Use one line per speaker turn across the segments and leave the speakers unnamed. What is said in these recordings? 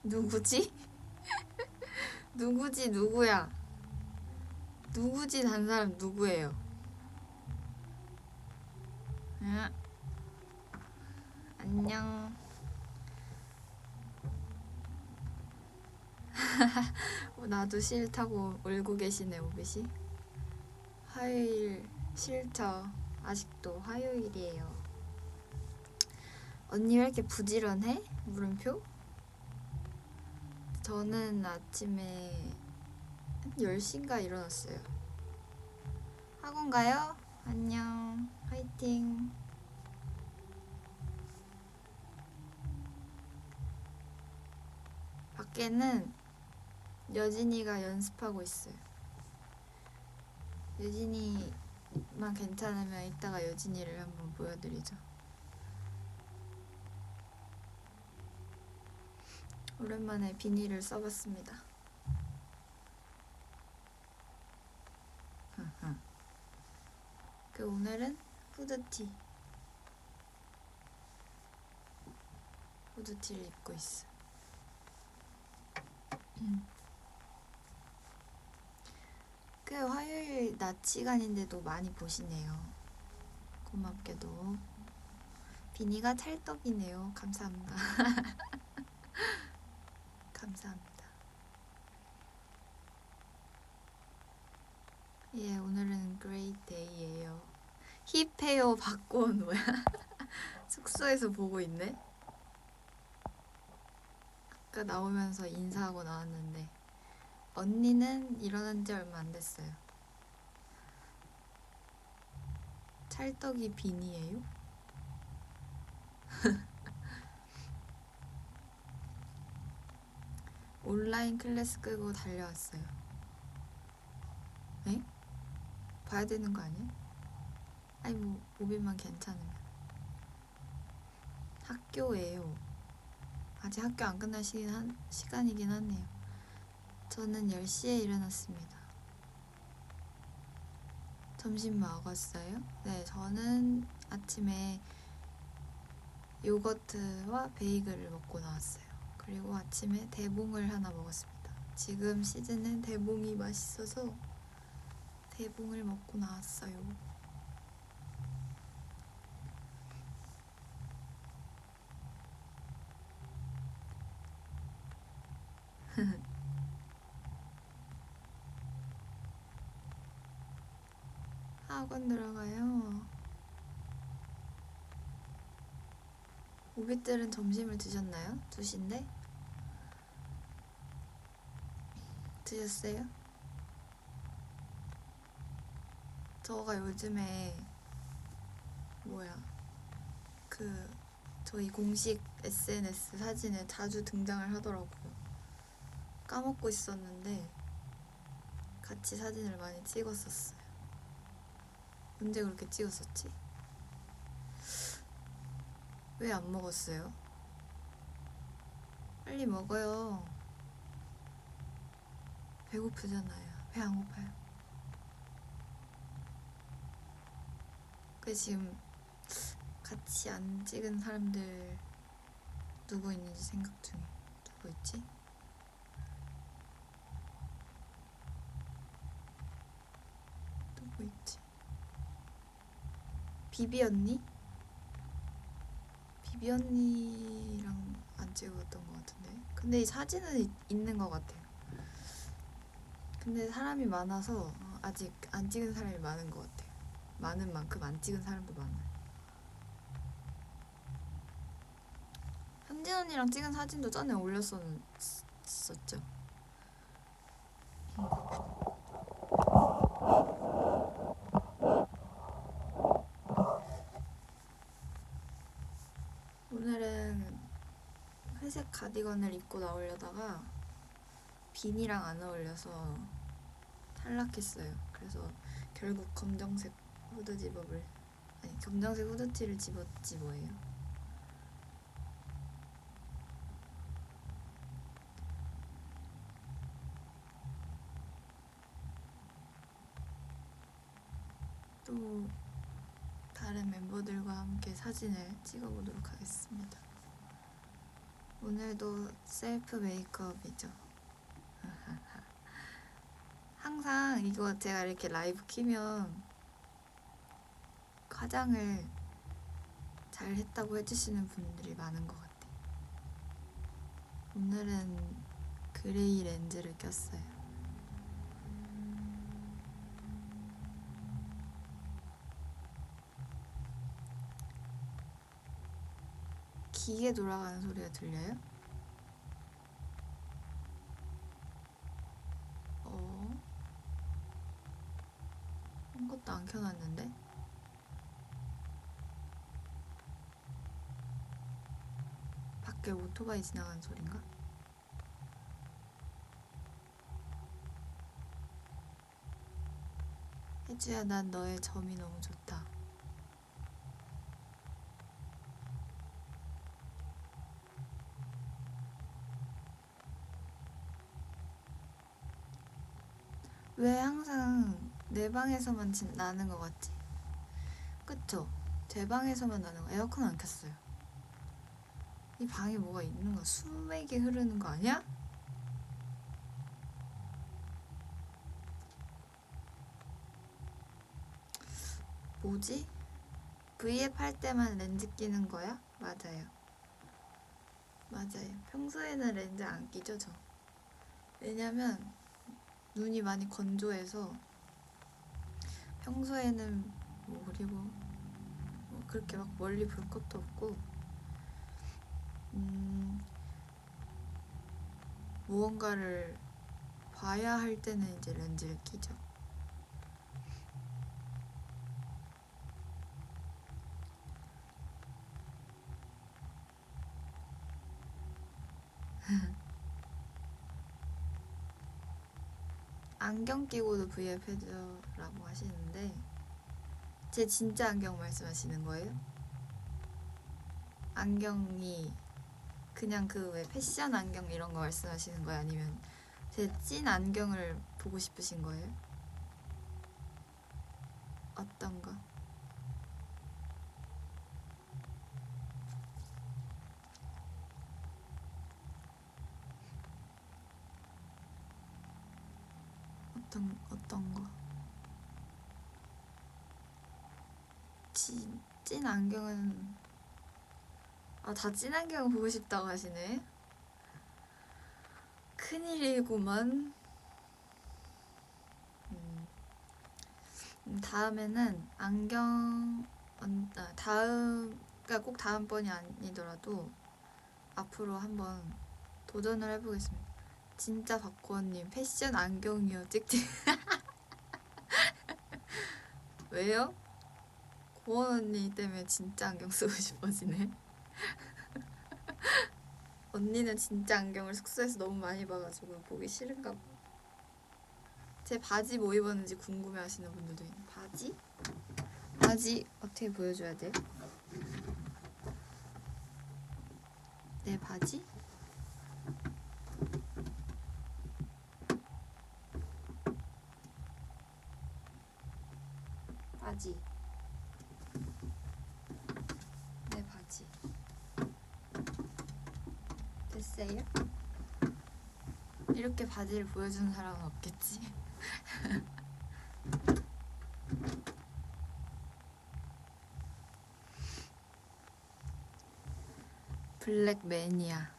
누구지? 누구지 누구야? 누구지 단 사람 누구예요? 응? 안녕. 나도 싫다고 울고 계시네 오빛이. 화요일 싫죠. 아직도 화요일이에요. 언니 왜 이렇게 부지런해? 물음표? 저는 아침에 10시인가 일어났어요. 학원 가요? 안녕. 화이팅. 밖에는 여진이가 연습하고 있어요. 여진이만 괜찮으면 이따가 여진이를 한번 보여드리죠. 오랜만에 비닐을 써봤습니다. 그 오늘은 후드티를 입고 있어. 그 화요일 낮 시간인데도 많이 보시네요. 고맙게도. 비니가 찰떡이네요. 감사합니다. 감사합니다. 예, 오늘은 그레이트 데이예요. 힙해요 박고은 뭐야? 숙소에서 보고 있네. 아까 나오면서 인사하고 나왔는데 언니는 일어난 지 얼마 안 됐어요. 찰떡이 비니예요? 온라인 클래스 끄고 달려왔어요. 에? 봐야 되는 거 아니야? 아니 뭐 오비만 괜찮으면. 학교예요. 아직 학교 안 끝날 시간이긴 하네요. 저는 10시에 일어났습니다. 점심 먹었어요? 네, 저는 아침에 요거트와 베이글을 먹고 나왔어요. 그리고 아침에 대봉을 하나 먹었습니다. 지금 시즌은 대봉이 맛있어서 대봉을 먹고 나왔어요. 학원 들어가요. 오빛들은 점심을 드셨나요? 2시인데? 드셨어요? 저가 요즘에 저희 공식 SNS 사진에 자주 등장을 하더라고요. 까먹고 있었는데 같이 사진을 많이 찍었었어요. 언제 그렇게 찍었었지? 왜 안 먹었어요? 빨리 먹어요. 배고프잖아요. 배 안 고파요? 지금 같이 안 찍은 사람들 누구 있는지 생각 중에. 누구 있지? 누구 있지? 비비 언니? 비비 언니랑 안 찍었던 것 같은데. 근데 이 사진은 있는 것 같아요. 근데 사람이 많아서 아직 안 찍은 사람이 많은 것 같아요. 많은 만큼 안 찍은 사람도 많아요. 현진 언니랑 찍은 사진도 전에 올렸었죠. 오늘은 회색 가디건을 입고 나오려다가 비니랑 안 어울려서 탈락했어요. 그래서 결국 검정색 후드티를 집었지 뭐예요. 또 다른 멤버들과 함께 사진을 찍어보도록 하겠습니다. 오늘도 셀프 메이크업이죠. 항상 이거 제가 이렇게 라이브 키면 화장을 잘 했다고 해주시는 분들이 많은 것 같아요. 오늘은 그레이 렌즈를 꼈어요. 기계 돌아가는 소리가 들려요? 아무것도 안 켜놨는데? 밖에 오토바이 지나가는 소린가? 혜주야, 난 너의 점이 너무 좋다. 왜 항상 내 방에서만 나는 것 같지? 그쵸? 제 방에서만 나는 거. 에어컨 안 켰어요. 이 방에 뭐가 있는 거, 수맥이 흐르는 거 아니야? 뭐지? V앱 할 때만 렌즈 끼는 거야? 맞아요. 평소에는 렌즈 안 끼죠, 저. 왜냐면 눈이 많이 건조해서 평소에는 그리고 그렇게 막 멀리 볼 것도 없고 무언가를 봐야 할 때는 이제 렌즈를 끼죠. 안경 끼고도 V앱 해줘라고 하시는데 제 진짜 안경 말씀하시는 거예요? 안경이 그냥 그 왜 패션 안경 이런 거 말씀하시는 거예요? 아니면 제 찐 안경을 보고 싶으신 거예요? 어떤 거? 어떤 거? 찐 안경은 다 찐 안경 보고 싶다고 하시네. 큰일이구만. 다음에는 안경 그러니까 꼭 다음번이 아니더라도 앞으로 한번 도전을 해보겠습니다. 진짜 박고원님 패션 안경이요 찍찍. 왜요? 고원 언니 때문에 진짜 안경 쓰고 싶어지네. 언니는 진짜 안경을 숙소에서 너무 많이 봐가지고 보기 싫은가 봐. 제 바지 뭐 입었는지 궁금해 하시는 분들도 있네. 바지 어떻게 보여줘야 돼? 내 바지? 내 바지 됐어요? 이렇게 바지를 보여주는 사람은 없겠지. 블랙 매니아.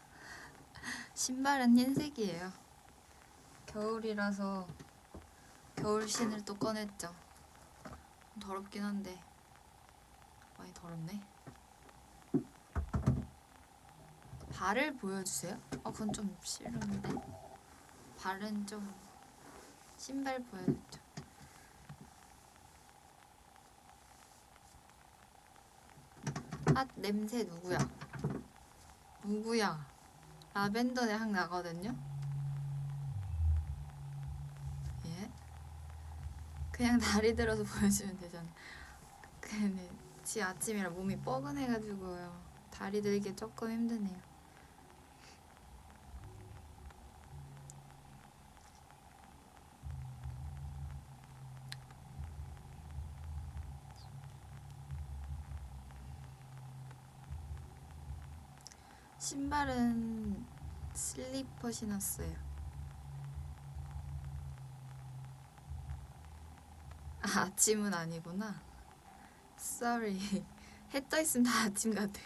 신발은 흰색이에요. 겨울이라서 겨울 신을 또 꺼냈죠. 더럽긴 한데 많이 더럽네. 발을 보여주세요? 그건 좀 싫은데. 발은 좀 신발 보여줬죠. 냄새 누구야? 라벤더 향 나거든요? 예? 그냥 다리 들어서 보여주면 되잖아. 근데 아침이라 몸이 뻐근해가지고요. 다리 들기 조금 힘드네요. 신발은 슬리퍼 신었어요. 아, 아침은 아니구나. Sorry. 해 떠 있으면 다 아침 같아.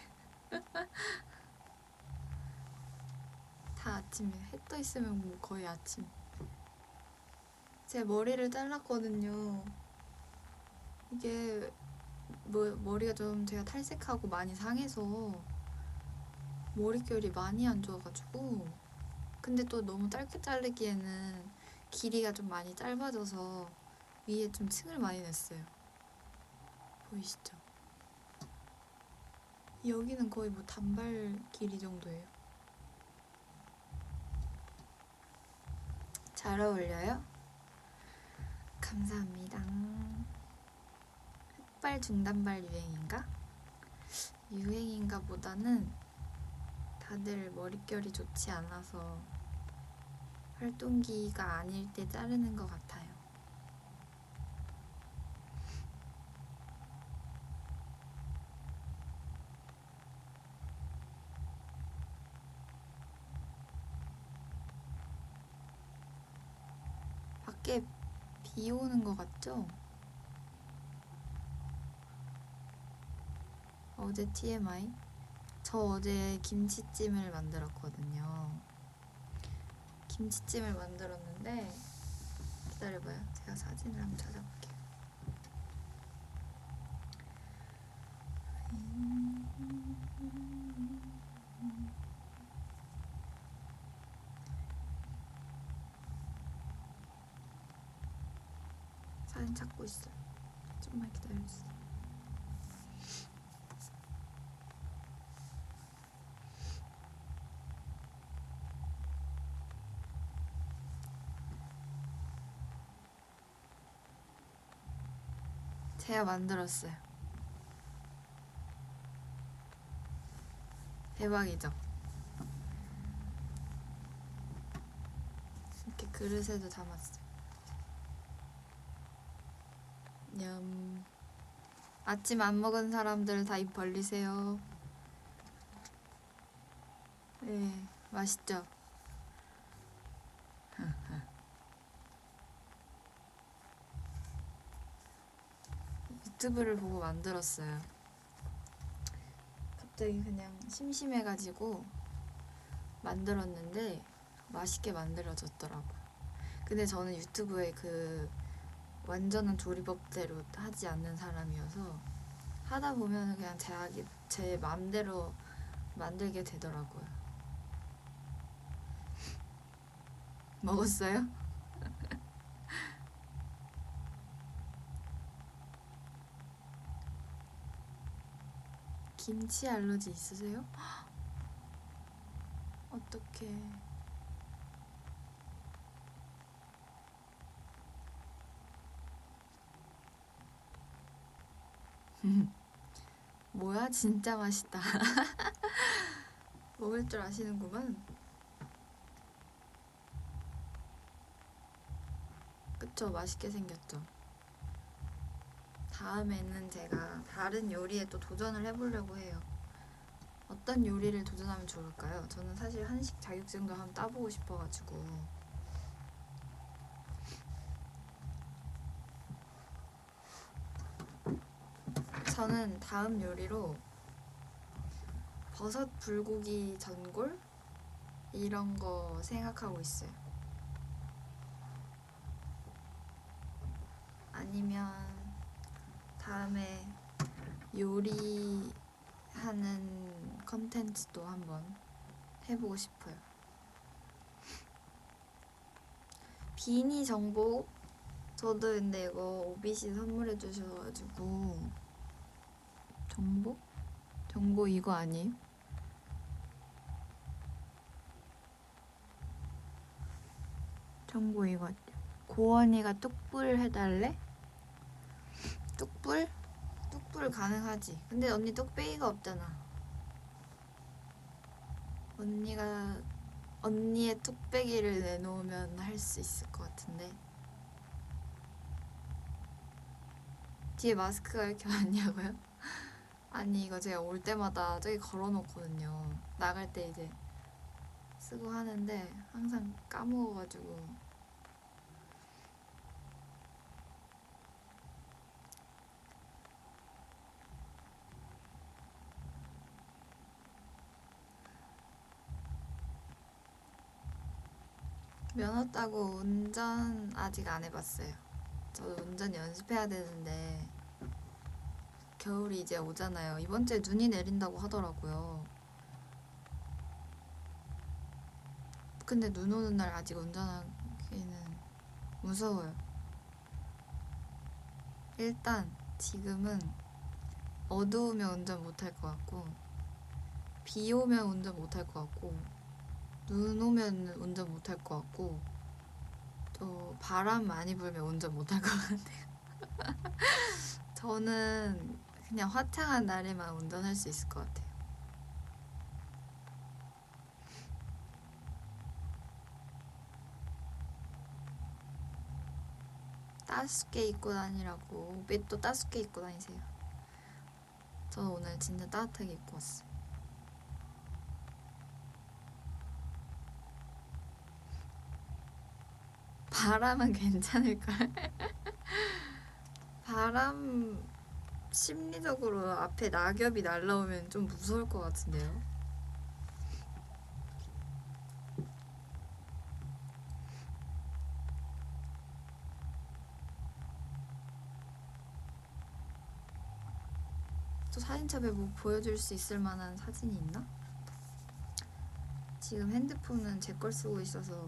다 아침이에요. 해 떠 있으면 뭐 거의 아침. 제 머리를 잘랐거든요. 이게 뭐 머리가 좀 제가 탈색하고 많이 상해서 머릿결이 많이 안 좋아가지고, 근데 또 너무 짧게 자르기에는 길이가 좀 많이 짧아져서 위에 좀 층을 많이 냈어요. 보이시죠? 여기는 거의 뭐 단발 길이 정도예요. 잘 어울려요? 감사합니다. 흑발 중단발 유행인가? 유행인가 보다는 다들 머릿결이 좋지 않아서 활동기가 아닐 때 자르는 것 같아요. 밖에 비 오는 것 같죠? 어제 TMI? 저 어제 김치찜을 만들었거든요. 김치찜을 만들었는데, 기다려봐요. 제가 사진을 한번 찾아볼게요. 사진 찾고 있어요. 좀만 기다려주세요. 제가 만들었어요. 대박이죠? 이렇게 그릇에도 담았어요. 냠. 아침 안 먹은 사람들 다 입 벌리세요. 네, 맛있죠? 유튜브를 보고 만들었어요. 갑자기 그냥 심심해가지고 만들었는데 맛있게 만들어졌더라고요. 근데 저는 유튜브에 그 완전한 조리법대로 하지 않는 사람이어서 하다 보면 그냥 제 마음대로 만들게 되더라고요. 먹었어요? 김치 알러지 있으세요? 어떡해. 뭐야, 진짜 맛있다. 먹을 줄 아시는구만. 그쵸, 맛있게 생겼죠. 다음에는 제가 다른 요리에 또 도전을 해보려고 해요. 어떤 요리를 도전하면 좋을까요? 저는 사실 한식 자격증도 한번 따보고 싶어가지고. 저는 다음 요리로 버섯 불고기 전골? 이런 거 생각하고 있어요. 아니면 다음에 요리하는 컨텐츠도 한번 해보고 싶어요. 비니 정보? 저도 근데 이거 오빛이 선물해 주셔가지고. 정보? 정보 이거 아니에요? 정보 이거. 고원이가 뚝불 해달래? 뚝불? 뚝불 가능하지. 근데 언니 뚝배기가 없잖아. 언니가 언니의 뚝배기를 내놓으면 할 수 있을 것 같은데. 뒤에 마스크가 이렇게 많냐고요? 아니 이거 제가 올 때마다 저기 걸어놓거든요. 나갈 때 이제 쓰고 하는데 항상 까먹어가지고. 면허 따고 운전 아직 안 해봤어요. 저도 운전 연습해야 되는데 겨울이 이제 오잖아요. 이번 주에 눈이 내린다고 하더라고요. 근데 눈 오는 날 아직 운전하기는 무서워요. 일단 지금은 어두우면 운전 못할 것 같고, 비 오면 운전 못할 것 같고, 눈 오면 운전 못할 것 같고, 또 바람 많이 불면 운전 못할 것 같아요. 저는 그냥 화창한 날에만 운전할 수 있을 것 같아요. 따숩게 입고 다니라고. 왜 또 따숩게 입고 다니세요? 저는 오늘 진짜 따뜻하게 입고 왔어요. 바람은 괜찮을걸? 바람 심리적으로 앞에 낙엽이 날라오면 좀 무서울 것 같은데요? 또 사진첩에 뭐 보여줄 수 있을 만한 사진이 있나? 지금 핸드폰은 제 걸 쓰고 있어서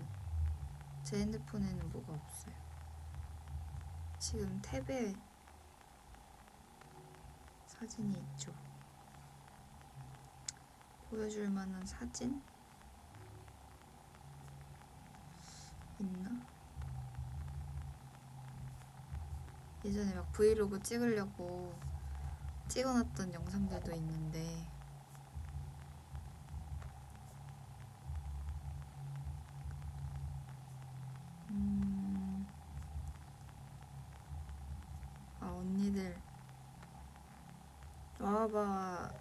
제 핸드폰에는 뭐가 없어요. 지금 탭에 사진이 있죠. 보여줄 만한 사진? 있나? 예전에 막 브이로그 찍으려고 찍어놨던 영상들도 있는데 언니들 와봐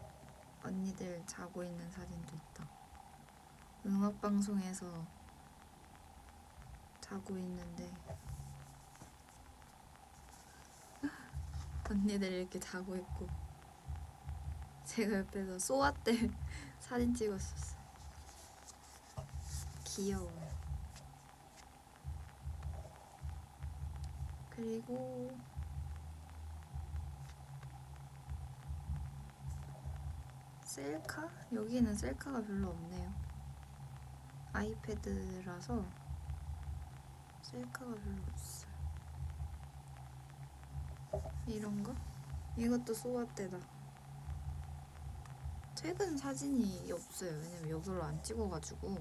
언니들 자고 있는 사진도 있다. 음악방송에서 자고 있는데 언니들 이렇게 자고 있고 제가 옆에서 소아 때 사진 찍었었어요. 귀여워. 그리고 셀카? 여기는 셀카가 별로 없네요. 아이패드라서 셀카가 별로 없어요. 이런 거? 이것도 소아 때다. 최근 사진이 없어요. 왜냐면 여기로 안 찍어가지고.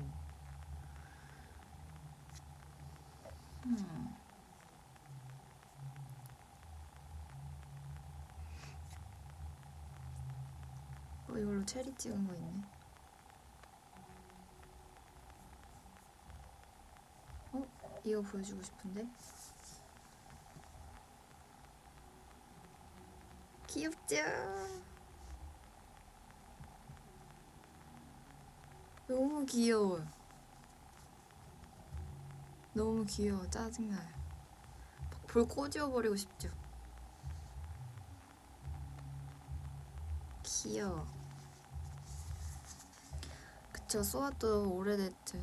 이걸로 체리 찍은 거 있네. 이거 보여주고 싶은데. 귀엽죠? 너무 귀여워요. 너무 귀여워. 짜증나요. 불 꼬집어버리고 싶죠? 귀여워. 그쵸, 소아도 오래됐죠.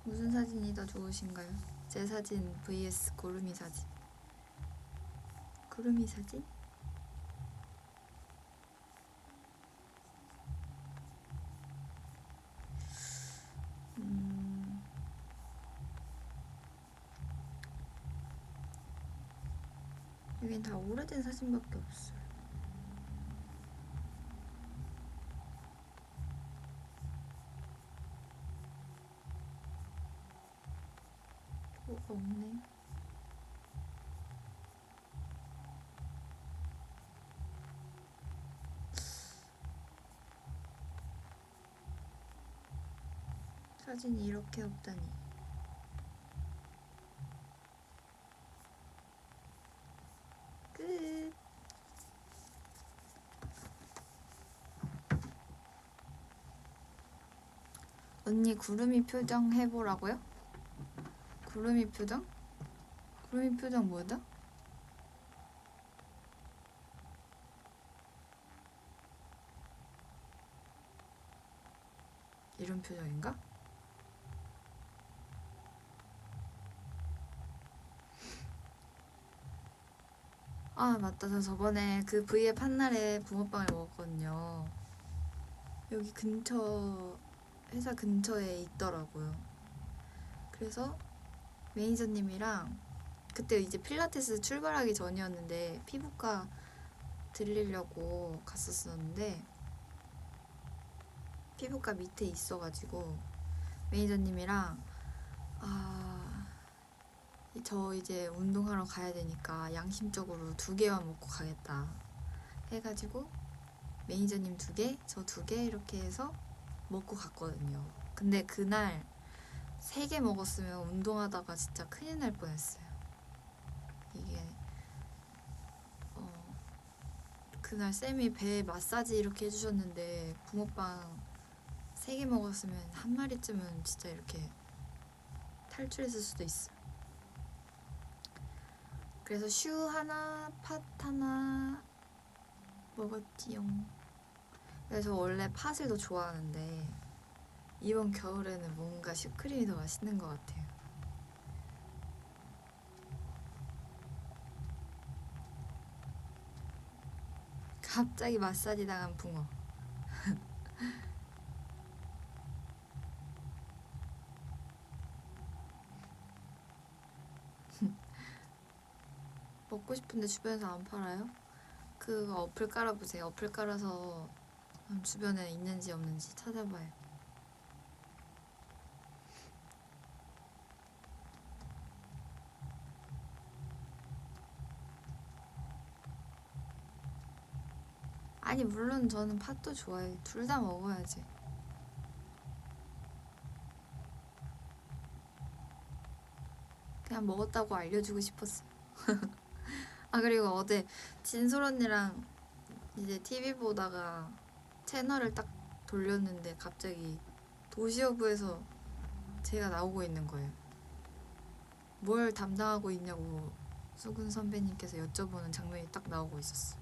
무슨 사진이 더 좋으신가요? 제 사진 vs 고르미 사진. 고르미 사진? 여긴 다 오래된 사진밖에 없어요. 뭐가 없네. 사진이 이렇게 없다니. 끝. 언니 구름이 표정 해보라고요? 구름이 표정? 구름이 표정 뭐다? 이런 표정인가? 아 맞다, 저 저번에 그 V앱 한 날에 붕어빵을 먹었거든요. 여기 근처, 회사 근처에 있더라고요. 그래서 매니저님이랑 그때 이제 필라테스 출발하기 전이었는데 피부과 들리려고 갔었었는데 피부과 밑에 있어가지고 매니저님이랑 저 이제 운동하러 가야 되니까 양심적으로 2개만 먹고 가겠다 해가지고 매니저님 2개, 저 2개 이렇게 해서 먹고 갔거든요. 근데 그날 3개 먹었으면 운동하다가 진짜 큰일 날 뻔했어요. 이게 그날 쌤이 배 마사지 이렇게 해주셨는데 붕어빵 3개 먹었으면 한 마리쯤은 진짜 이렇게 탈출했을 수도 있어. 그래서 슈 하나, 팥 하나 먹었지요. 그래서 원래 팥을 더 좋아하는데 이번 겨울에는 뭔가 슈크림이 더 맛있는 것 같아요. 갑자기 마사지 당한 붕어. 먹고 싶은데 주변에서 안 팔아요? 그 어플 깔아보세요. 어플 깔아서 주변에 있는지 없는지 찾아봐요. 아니 물론 저는 팥도 좋아해요. 둘 다 먹어야지. 그냥 먹었다고 알려주고 싶었어요. 아 그리고 어제 진솔 언니랑 이제 TV 보다가 채널을 딱 돌렸는데 갑자기 도시어부에서 제가 나오고 있는 거예요. 뭘 담당하고 있냐고 수근 선배님께서 여쭤보는 장면이 딱 나오고 있었어.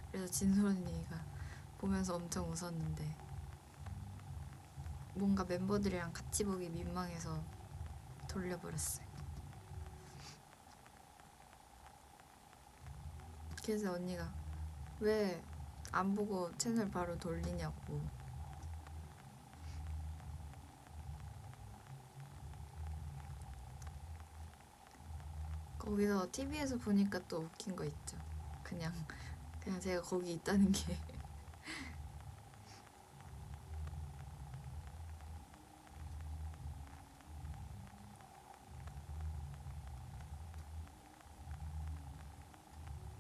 그래서 진솔 언니가 보면서 엄청 웃었는데 뭔가 멤버들이랑 같이 보기 민망해서 돌려버렸어요. 그래서 언니가 왜 안 보고 채널 바로 돌리냐고. 거기서 TV에서 보니까 또 웃긴 거 있죠. 그냥 제가 거기 있다는 게.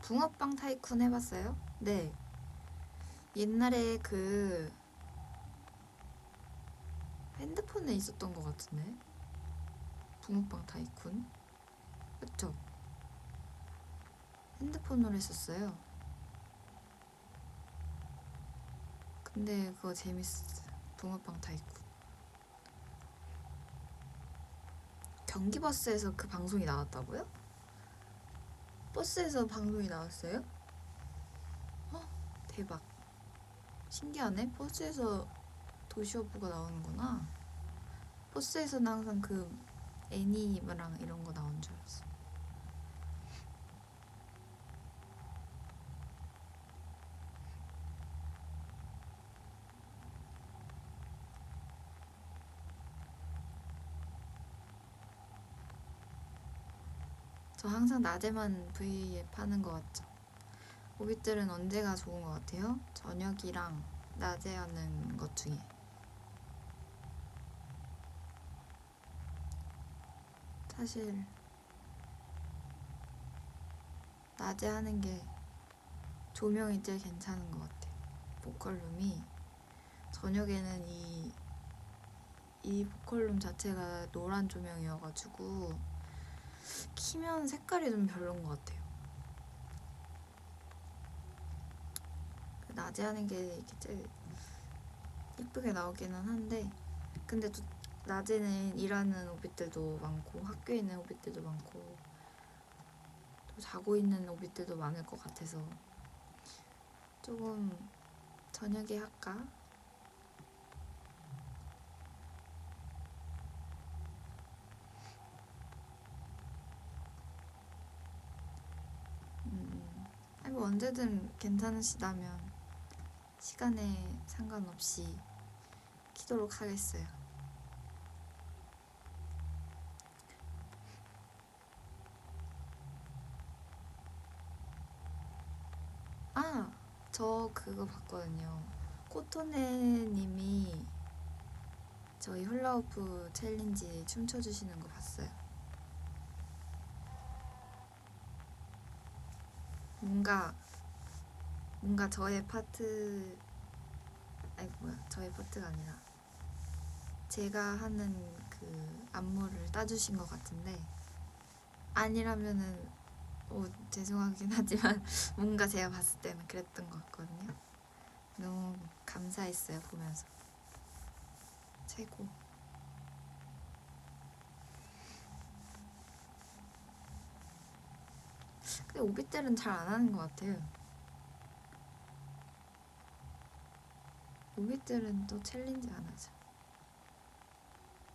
붕어빵 타이쿤 해봤어요? 네. 옛날에 그 핸드폰에 있었던 것 같은데. 붕어빵 타이쿤? 그쵸? 핸드폰으로 했었어요. 근데 그거 재밌었어요. 붕어빵 타이쿤. 경기버스에서 그 방송이 나왔다고요? 버스에서 방송이 나왔어요? 대박. 신기하네. 버스에서 도시오프가 나오는구나. 버스에서는 항상 그 애니랑 이런 거 나온 줄 알았어. 저 항상 낮에만 V앱 하는 거 같죠? 오빛들은 언제가 좋은 것 같아요? 저녁이랑 낮에 하는 것 중에. 사실 낮에 하는 게 조명이 제일 괜찮은 것 같아요. 보컬룸이 저녁에는 이 보컬룸 자체가 노란 조명이어가지고 키면 색깔이 좀 별론 것 같아요. 낮에 하는 게 이렇게 제일 예쁘게 나오기는 한데 근데 또 낮에는 일하는 오빛들도 많고 학교에 있는 오빛들도 많고 또 자고 있는 오빛들도 많을 것 같아서 조금 저녁에 할까? 아니 뭐 언제든 괜찮으시다면 시간에 상관없이 키도록 하겠어요. 아, 저 그거 봤거든요. 코토네님이 저희 훌라후프 챌린지 춤춰주시는 거 봤어요. 뭔가 저의 파트, 아니 뭐야, 저의 파트가 아니라 제가 하는 그 안무를 따주신 것 같은데 아니라면은 죄송하긴 하지만 뭔가 제가 봤을 때는 그랬던 것 같거든요. 너무 감사했어요 보면서. 최고. 근데 오빛들은 잘 안 하는 것 같아요. 오빛들은 또 챌린지 안 하죠.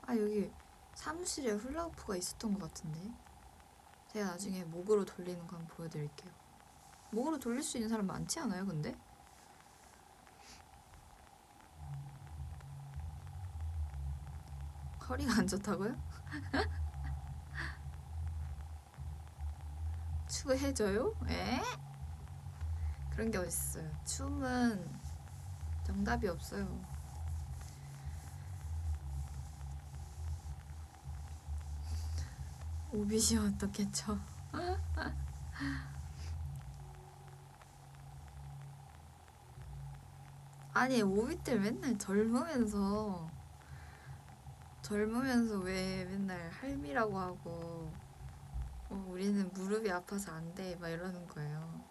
아 여기 사무실에 훌라후프가 있었던 것 같은데 제가 나중에 목으로 돌리는 거 한번 보여드릴게요. 목으로 돌릴 수 있는 사람 많지 않아요 근데? 허리가 안 좋다고요? 추해져요? 에? 그런 게 어딨어요. 춤은 정답이 없어요. 오빛이 어떻게 쳐? 아니 오빛들 맨날 젊으면서 왜 맨날 할미라고 하고 우리는 무릎이 아파서 안 돼 막 이러는 거예요.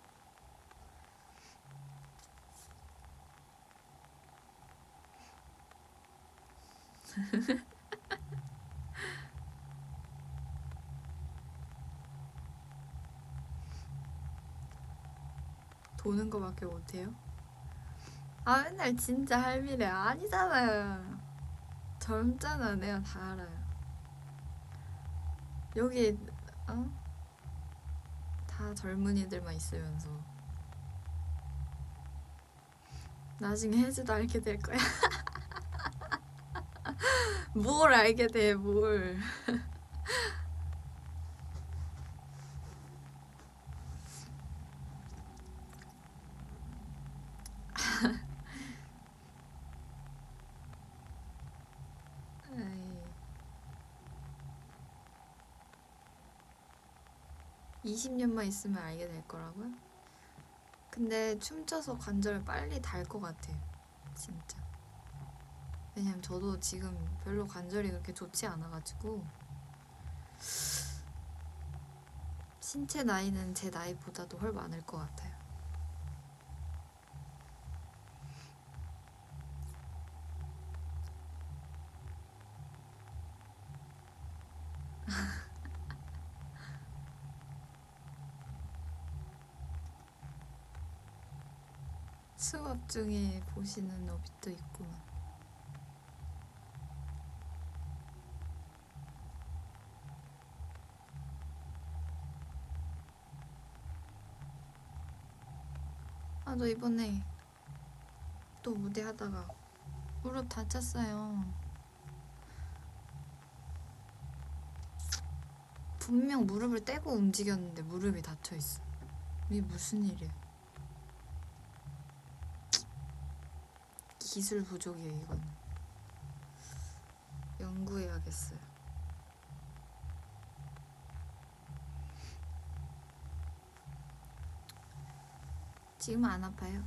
도는 거밖에 못해요? 아 맨날 진짜 할미래. 아니잖아요. 젊잖아. 내가 다 알아요. 여기 어? 다 젊은이들만 있으면서 나중에 혜주도 알게 될 거야. 뭘 알게 돼 뭘. 에이, 20년만 있으면 알게 될 거라고요? 근데 춤춰서 관절 빨리 달 것 같아요. 진짜. 왜냐면 저도 지금 별로 관절이 그렇게 좋지 않아가지고 신체 나이는 제 나이보다도 훨 많을 것 같아요. 수업 중에 보시는 오빛도 있구만. 아, 너 이번에 또 무대 하다가 무릎 다쳤어요. 분명 무릎을 떼고 움직였는데 무릎이 다쳐있어. 이게 무슨 일이야? 기술 부족이에요, 이거는. 연구해야겠어요. 지금 안 아파요?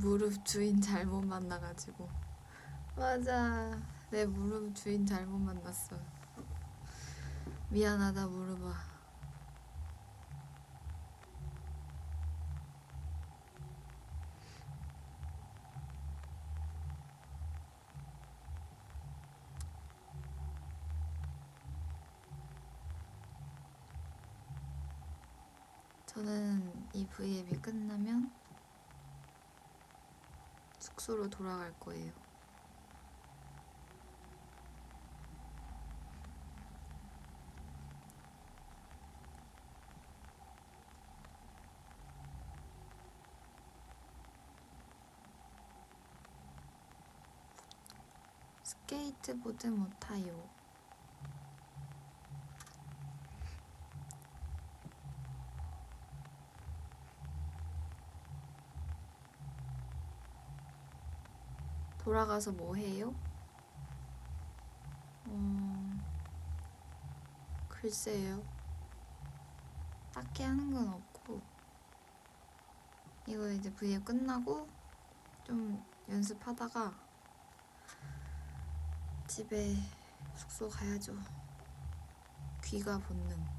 무릎 주인 잘못 만나가지고. 맞아, 내 무릎 주인 잘못 만났어. 미안하다 무릎아. 저는 이 V앱이 끝나면 숙소로 돌아갈 거예요. 스케이트보드 못 타요. 돌아가서 뭐 해요? 글쎄요. 딱히 하는 건 없고, 이거 이제 V앱 끝나고 좀 연습하다가 집에 숙소 가야죠. 귀가 본능.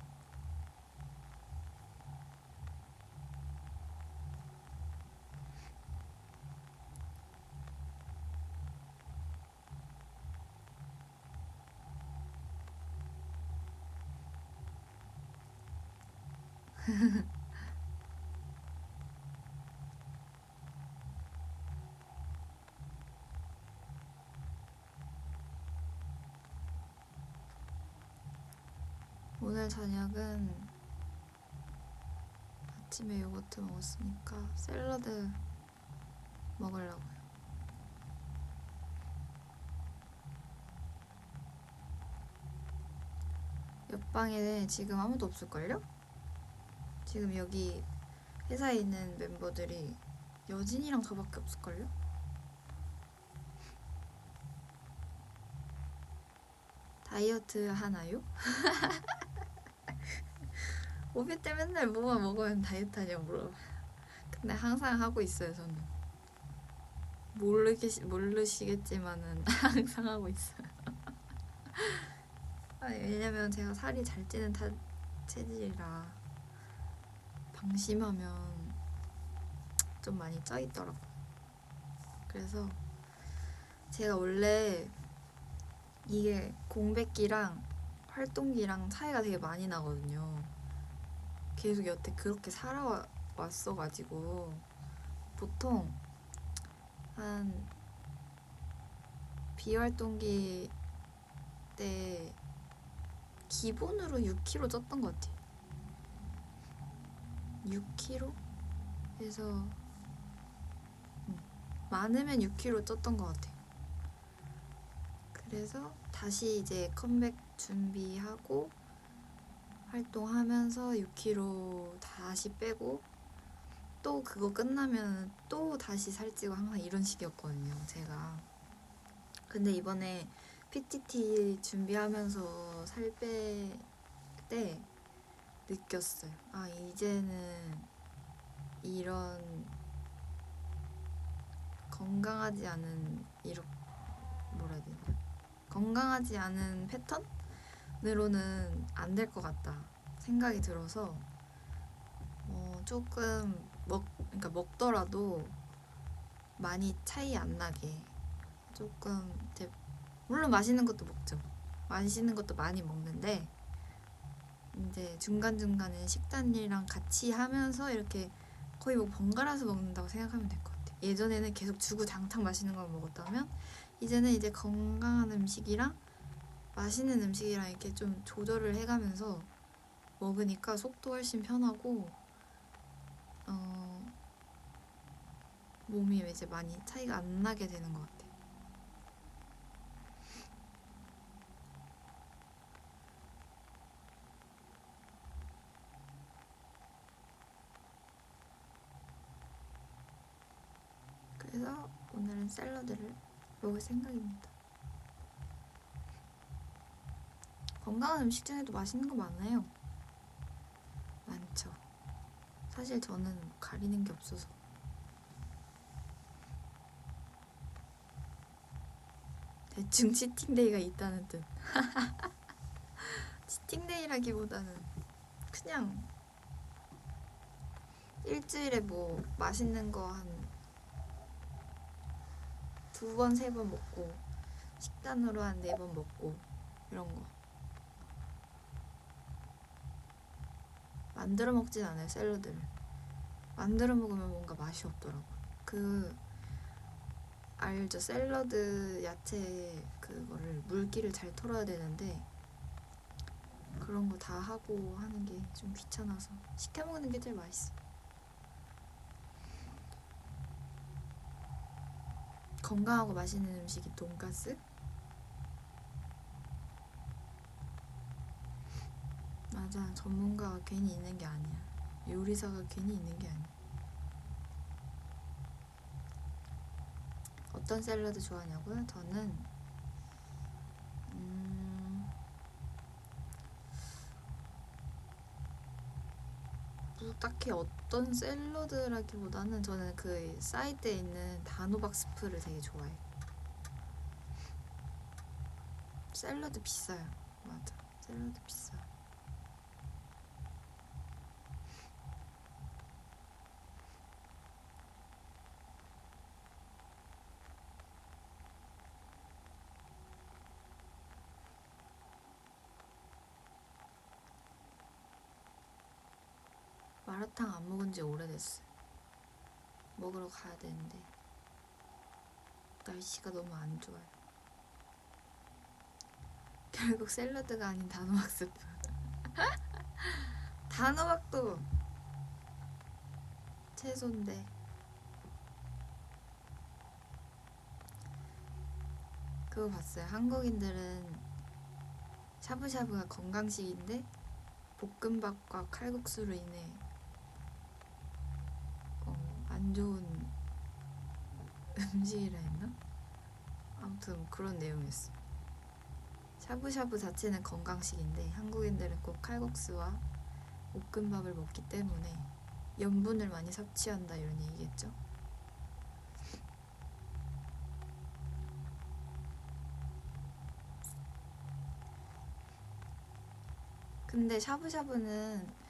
오늘 저녁은 아침에 요거트 먹었으니까 샐러드 먹으려고요. 옆방에 지금 아무도 없을걸요? 지금 여기 회사에 있는 멤버들이 여진이랑 저밖에 없을걸요? 다이어트 하나요? 오비 때 맨날 뭐만 먹으면 다이어트 하냐고 물어봐. 근데 항상 하고 있어요. 저는 모르시겠지만은 항상 하고 있어요. 아니, 왜냐면 제가 살이 잘 찌는 체질이라 방심하면 좀 많이 쪄 있더라고요. 그래서 제가 원래 이게 공백기랑 활동기랑 차이가 되게 많이 나거든요. 계속 여태 그렇게 살아왔어가지고 보통 한 비활동기 때 기본으로 6kg 쪘던 것 같아요. 6kg? 그래서 많으면 6kg 쪘던 것 같아요. 그래서 다시 이제 컴백 준비하고 활동하면서 6kg 다시 빼고 또 그거 끝나면 또 다시 살찌고 항상 이런 식이었거든요, 제가. 근데 이번에 PTT 준비하면서 살 뺄 때 느꼈어요. 아, 이제는 이런 건강하지 않은 뭐라 해야 되나? 건강하지 않은 패턴으로는 안 될 것 같다 생각이 들어서 조금 그러니까 먹더라도 많이 차이 안 나게 조금 이제 물론 맛있는 것도 먹죠. 맛있는 것도 많이 먹는데 이제 중간중간에 식단이랑 같이 하면서 이렇게 거의 뭐 번갈아서 먹는다고 생각하면 될 것 같아요. 예전에는 계속 주구장창 맛있는 걸 먹었다면 이제는 이제 건강한 음식이랑 맛있는 음식이랑 이렇게 좀 조절을 해가면서 먹으니까 속도 훨씬 편하고 몸이 이제 많이 차이가 안 나게 되는 것 같아요. 그래서 오늘은 샐러드를 먹을 생각입니다. 건강한 음식 중에도 맛있는 거 많아요. 많죠. 사실 저는 가리는 게 없어서. 대충 치팅데이가 있다는 뜻. 치팅데이라기보다는 그냥 일주일에 뭐 맛있는 거 한 2번, 3번 먹고 식단으로 한 4번 먹고 이런 거. 만들어 먹진 않아요, 샐러드를. 만들어 먹으면 뭔가 맛이 없더라고. 그 알죠? 샐러드 야채 그거를 물기를 잘 털어야 되는데 그런 거 다 하고 하는 게 좀 귀찮아서 시켜 먹는 게 제일 맛있어. 건강하고 맛있는 음식이 돈가스? 맞아. 전문가가 괜히 있는 게 아니야. 요리사가 괜히 있는 게 아니야. 어떤 샐러드 좋아하냐고요? 저는 뭐 딱히 어떤 샐러드라기보다는 저는 그 사이드에 있는 단호박 스프를 되게 좋아해. 샐러드 비싸요. 맞아. 샐러드 비싸. 마라탕 안 먹은 지 오래됐어. 먹으러 가야 되는데 날씨가 너무 안 좋아요. 결국 샐러드가 아닌 단호박 스프. 단호박도 채소인데. 그거 봤어요. 한국인들은 샤브샤브가 건강식인데 볶음밥과 칼국수로 인해 안 좋은 음식이라 했나? 아무튼 그런 내용이었어. 샤브샤브 자체는 건강식인데 한국인들은 꼭 칼국수와 볶음밥을 먹기 때문에 염분을 많이 섭취한다 이런 얘기겠죠? 근데 샤브샤브는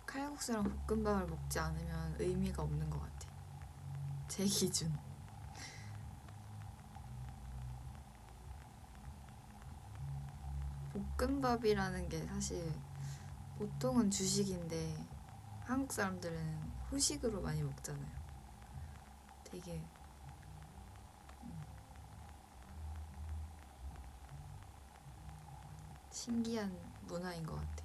칼국수랑 볶음밥을 먹지 않으면 의미가 없는 것 같아. 제 기준. 볶음밥이라는 게 사실 보통은 주식인데 한국 사람들은 후식으로 많이 먹잖아요. 되게 신기한 문화인 것 같아.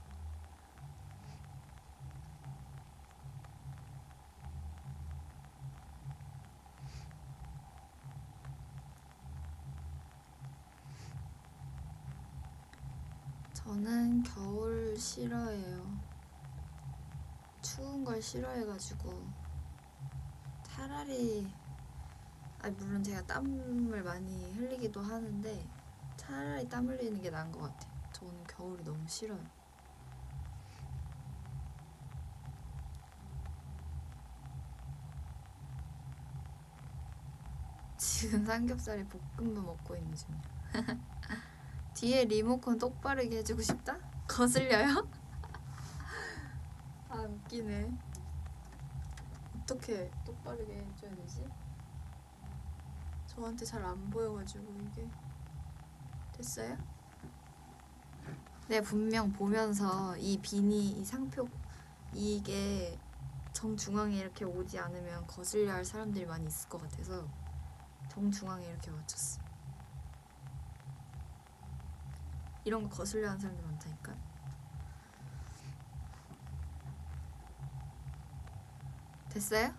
저는 겨울 싫어해요. 추운 걸 싫어해가지고 차라리 물론 제가 땀을 많이 흘리기도 하는데 차라리 땀 흘리는 게 나은 것 같아요. 저는 겨울이 너무 싫어요. 지금 삼겹살에 볶음밥 먹고 있는 중이야. 뒤에 리모컨 똑바르게 해주고 싶다? 거슬려요? 아 웃기네. 어떻게 똑바르게 해줘야 되지? 저한테 잘 안 보여가지고 이게 됐어요? 네, 분명 보면서 이 상표 이게 정중앙에 이렇게 오지 않으면 거슬려 할 사람들이 많이 있을 것 같아서 정중앙에 이렇게 맞췄어. 이런 거 거슬려 하는 사람들 많다니까. 됐어요?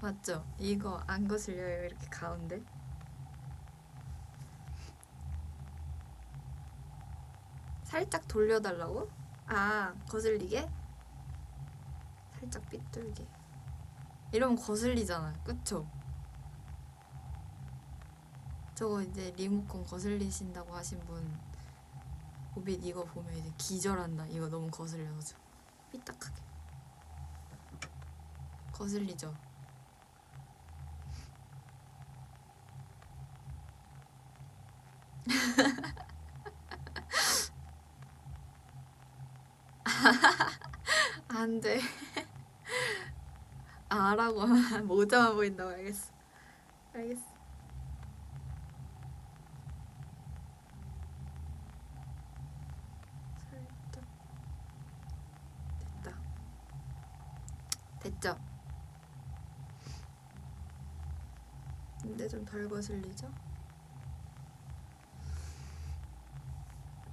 맞죠? 이거 안 거슬려요, 이렇게 가운데. 살짝 돌려달라고? 아, 거슬리게? 살짝 삐뚤게. 이러면 거슬리잖아, 그쵸? 저거 이제 리모컨 거슬리신다고 하신 분 오빛 이거 보면 이제 기절한다. 이거 너무 거슬려서 삐딱하게 거슬리죠. 안 돼. 아라고 하면 모자만 보인다고. 알겠어. 알겠어. 살짝 됐다. 됐죠? 근데 좀 덜 거슬리죠?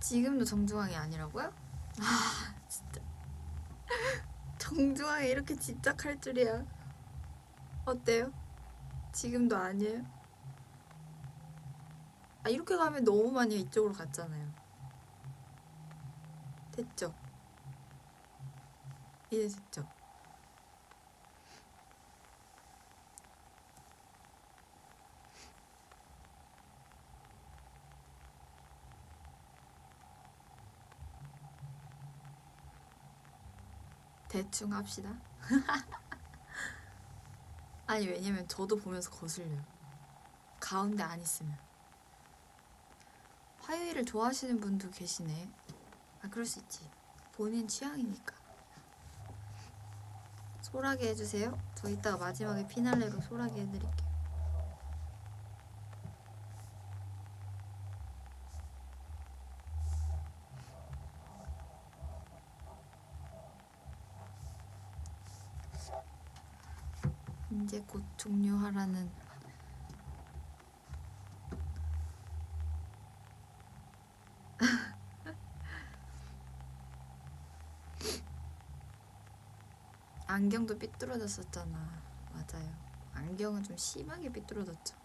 지금도 정중앙이 아니라고요? 아 진짜 정중앙에 이렇게 집착할 줄이야. 어때요? 지금도 아니에요? 아 이렇게 가면 너무 많이 이쪽으로 갔잖아요. 됐죠? 이제 됐죠? 대충 합시다. 아니 왜냐면 저도 보면서 거슬려요. 가운데 안 있으면. 화요일을 좋아하시는 분도 계시네. 아 그럴 수 있지. 본인 취향이니까. 소라게 해주세요. 저 이따가 마지막에 피날레로 소라게 해드릴게요. 이제 곧 종료하라는. 안경도 삐뚤어졌었잖아. 맞아요. 안경은 좀 심하게 삐뚤어졌죠.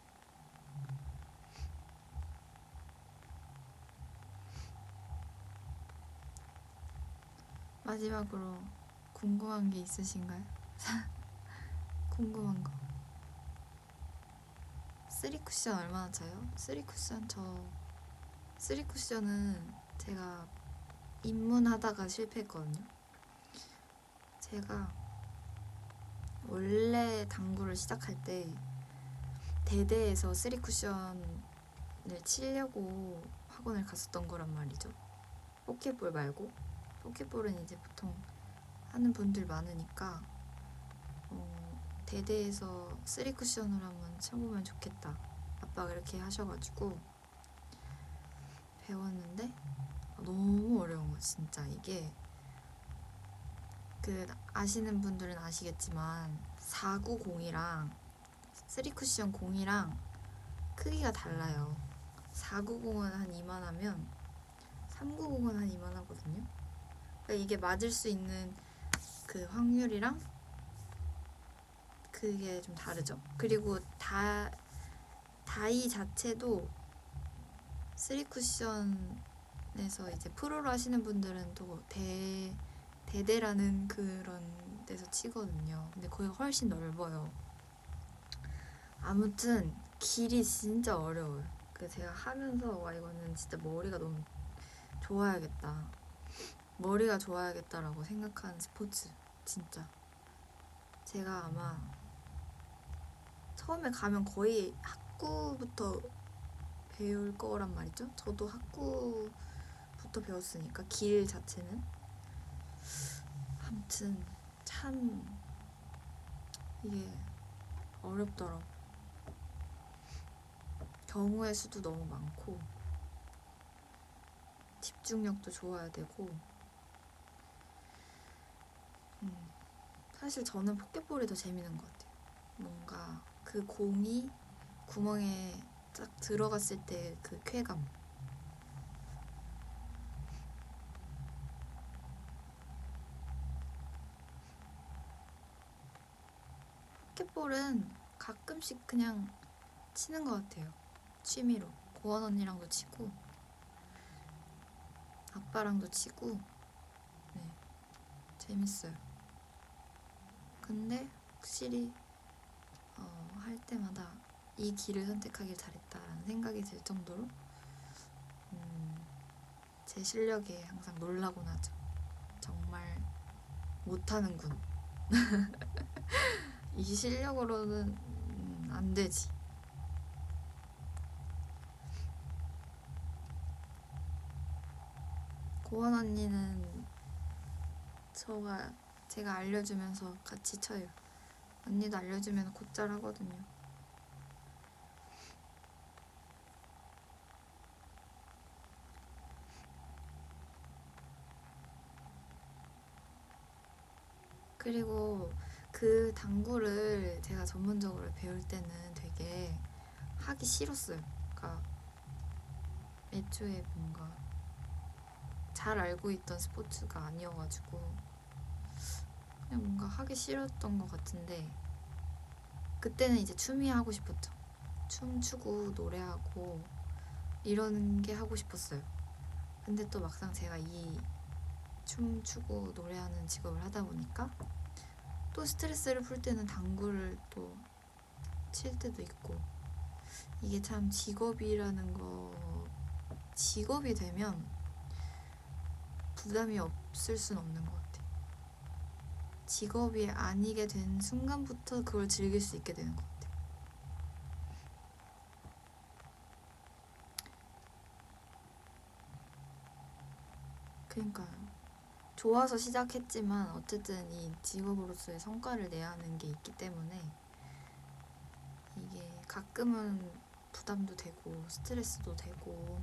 마지막으로 궁금한 게 있으신가요? 궁금한 거. 3쿠션 얼마나 쳐요? 3쿠션은 제가 입문하다가 실패했거든요. 제가 원래 당구를 시작할 때 대대에서 3쿠션을 치려고 학원을 갔었던 거란 말이죠. 포켓볼 말고. 포켓볼은 이제 보통 하는 분들 많으니까 대대에서 3쿠션을 한번 쳐보면 좋겠다. 아빠가 이렇게 하셔가지고 배웠는데 너무 어려운 거 진짜. 이게 그 아시는 분들은 아시겠지만 490이랑 3쿠션 공이랑 크기가 달라요. 490은 한 이만하면 390은 한 이만하거든요. 그러니까 이게 맞을 수 있는 그 확률이랑 그게 좀 다르죠. 그리고 다이 자체도 3쿠션에서 이제 프로로 하시는 분들은 또 대대라는 그런 데서 치거든요. 근데 거기가 훨씬 넓어요. 아무튼 길이 진짜 어려워요. 그 제가 하면서 와 이거는 진짜 머리가 너무 좋아야겠다. 머리가 좋아야겠다라고 생각한 스포츠. 진짜 제가 아마 처음에 가면 거의 학구부터 배울 거란 말이죠. 저도 학구부터 배웠으니까 길 자체는. 아무튼 참 이게 어렵더라고. 경우의 수도 너무 많고 집중력도 좋아야 되고. 사실 저는 포켓볼이 더 재밌는 것 같아요. 뭔가 그 공이 구멍에 딱 들어갔을 때 그 쾌감. 포켓볼은 가끔씩 그냥 치는 것 같아요. 취미로. 고원 언니랑도 치고 아빠랑도 치고. 네, 재밌어요. 근데 확실히 할 때마다 이 길을 선택하길 잘했다라는 생각이 들 정도로 제 실력에 항상 놀라곤 하죠. 정말 못하는군. 이 실력으로는 안 되지. 고원 언니는 제가 알려주면서 같이 쳐요. 언니도 알려주면 곧잘 하거든요. 그리고 그 당구를 제가 전문적으로 배울 때는 되게 하기 싫었어요. 그러니까 애초에 뭔가 잘 알고 있던 스포츠가 아니어가지고 그냥 뭔가 하기 싫었던 것 같은데, 그때는 이제 춤이 하고 싶었죠. 춤추고 노래하고 이런 게 하고 싶었어요. 근데 또 막상 제가 이 춤추고 노래하는 직업을 하다 보니까 또 스트레스를 풀 때는 당구를 또 칠 때도 있고, 이게 참 직업이라는 거, 직업이 되면 부담이 없을 순 없는 것 같아. 직업이 아니게 된 순간부터 그걸 즐길 수 있게 되는 것 같아. 그러니까 좋아서 시작했지만 어쨌든 이 직업으로서의 성과를 내야 하는 게 있기 때문에 이게 가끔은 부담도 되고 스트레스도 되고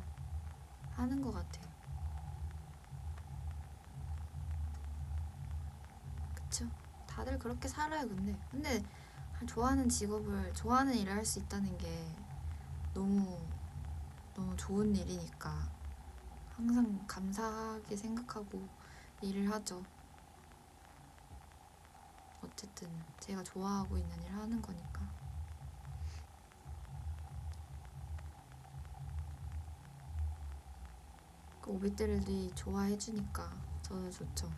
하는 것 같아. 그쵸? 다들 그렇게 살아요. 근데 좋아하는 직업을, 좋아하는 일을 할 수 있다는 게 너무 너무 좋은 일이니까 항상 감사하게 생각하고 일을 하죠. 어쨌든 제가 좋아하고 있는 일을 하는 거니까. 그 오빛들이 좋아해주니까 저도 좋죠.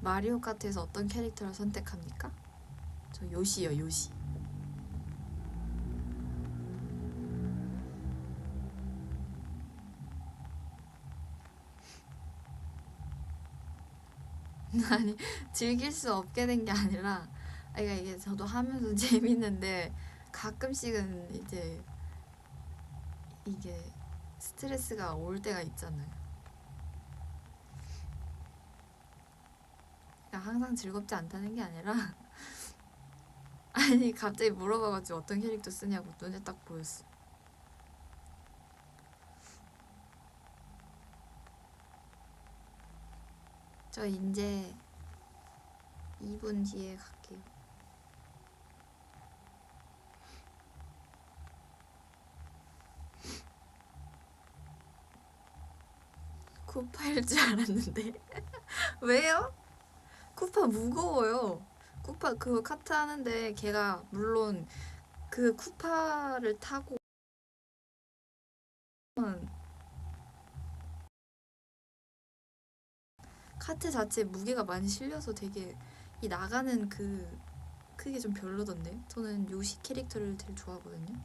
마리오 카트에서 어떤 캐릭터를 선택합니까? 저 요시요, 요시. 아니, 즐길 수 없게 된 게 아니라, 그러니까 이게 저도 하면서 재밌는데 가끔씩은 이제 이게 스트레스가 올 때가 있잖아요. 그러니까 항상 즐겁지 않다는 게 아니라 아니 갑자기 물어봐가지고 어떤 캐릭터 쓰냐고 눈에 딱 보였어. 저 이제 2분 뒤에 갈게요. 쿠파일 줄 알았는데 왜요? 쿠파 무거워요. 쿠파 그거 카트 하는데 걔가 물론 그 쿠파를 타고 카트 자체에 무게가 많이 실려서 되게 이 나가는 그게 좀 별로던데. 저는 요시 캐릭터를 제일 좋아하거든요.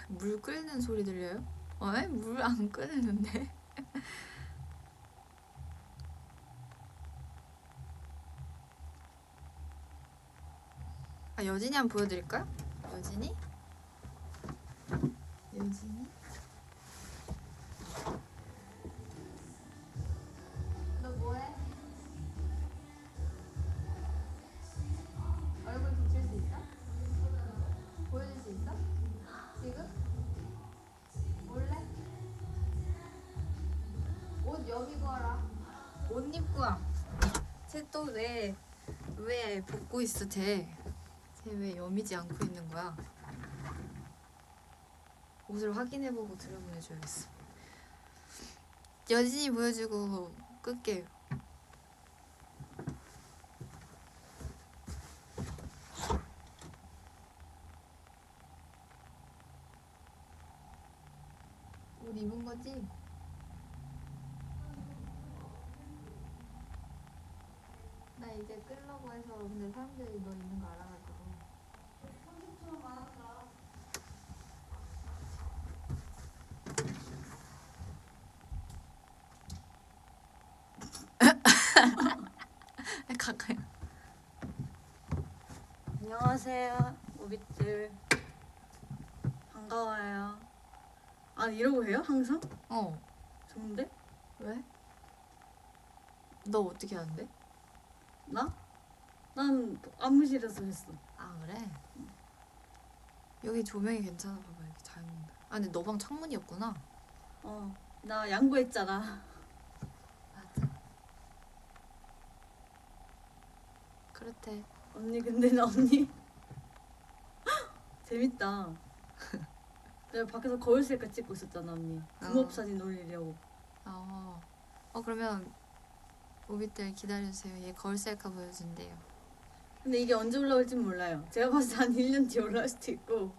물 끓는 소리 들려요? 물 안 끓는데? 아, 여진이 한번 보여드릴까요? 여진이? 여진이? 너 뭐해? 얼굴 비출 수 있어? 보여줄 수 있어? 지금? 몰래? 옷 여기 입어라. 옷 입고 와. 쟤 또 왜 벗고 있어, 쟤? 쟤 왜 여미지 않고 있는 거야? 옷을 확인해보고 들여보내줘야겠어. 여진이 보여주고 끌게요. 옷 입은 거지? 이제 끌려고 해서 근데 사람들이 너 있는 거 알아가지고
30초만 많았다.
가까이.
안녕하세요, 오빛들. 반가워요. 아, 이러고 해요? 항상?
어.
좋은데?
왜? 너 어떻게 하는데?
나? 난 안무실에서 했어.
아 그래? 여기 조명이 괜찮아 봐봐 이렇게 잘 먹는다. 아 근데 너 방 창문이었구나.
나 양보했잖아.
맞아. 그렇대.
언니, 근데 나 언니 재밌다. 내가 밖에서 거울 셀카 찍고 있었잖아, 언니. 붕업 사진 올리려고.
그러면 오빛들 기다려주세요. 얘 거울 셀카 보여준대요.
근데 이게 언제 올라올지 몰라요. 제가 봤을 때 한 1년 뒤에 올라올 수도 있고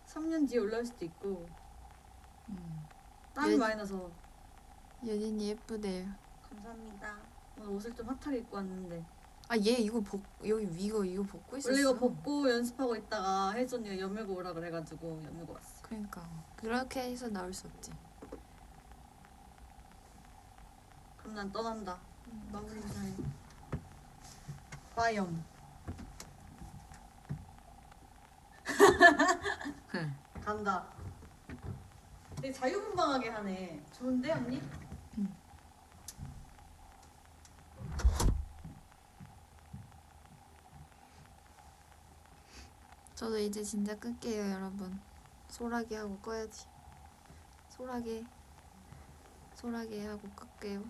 3년 뒤에 올라올 수도 있고. 땀이
예.
많이 나서.
여진이 예쁘대요.
감사합니다. 오늘 옷을 좀 핫하게 입고 왔는데.
아 얘 이거 여기 위거 이거 벗고 있었어.
원래 이거 벗고 연습하고 있다가 혜지 언니가 여밀고 오라 그래가지고 여밀고 왔어.
그러니까 그렇게 해서 나올 수 없지.
그럼 난 떠난다. 마무리 인사해. 빠염. 간다. 되게 자유분방하게 하네. 좋은데 언니?
저도 이제 진짜 끌게요 여러분. 소라게 하고 꺼야지. 소라게 하고 끌게요.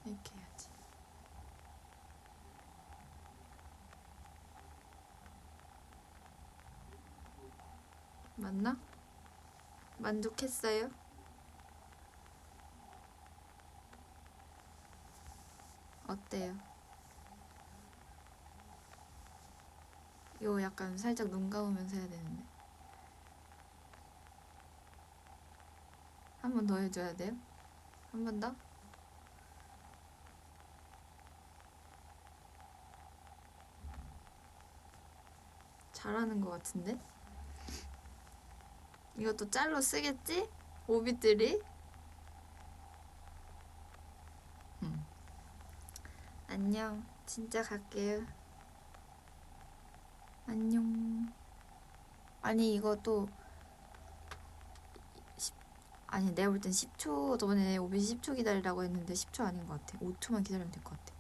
이렇게 해야지. 맞나? 만족했어요? 어때요? 이거 약간 살짝 눈 감으면서 해야 되는데. 한 번 더 해줘야 돼요? 한 번 더? 잘하는 것 같은데? 이것도 짤로 쓰겠지? 오빛들이? 안녕. 진짜 갈게요. 안녕. 아니 이것도 아니 내가 볼 땐 10초 저번에 오빛 10초 기다리라고 했는데 10초 아닌 것 같아. 5초만 기다리면 될 것 같아.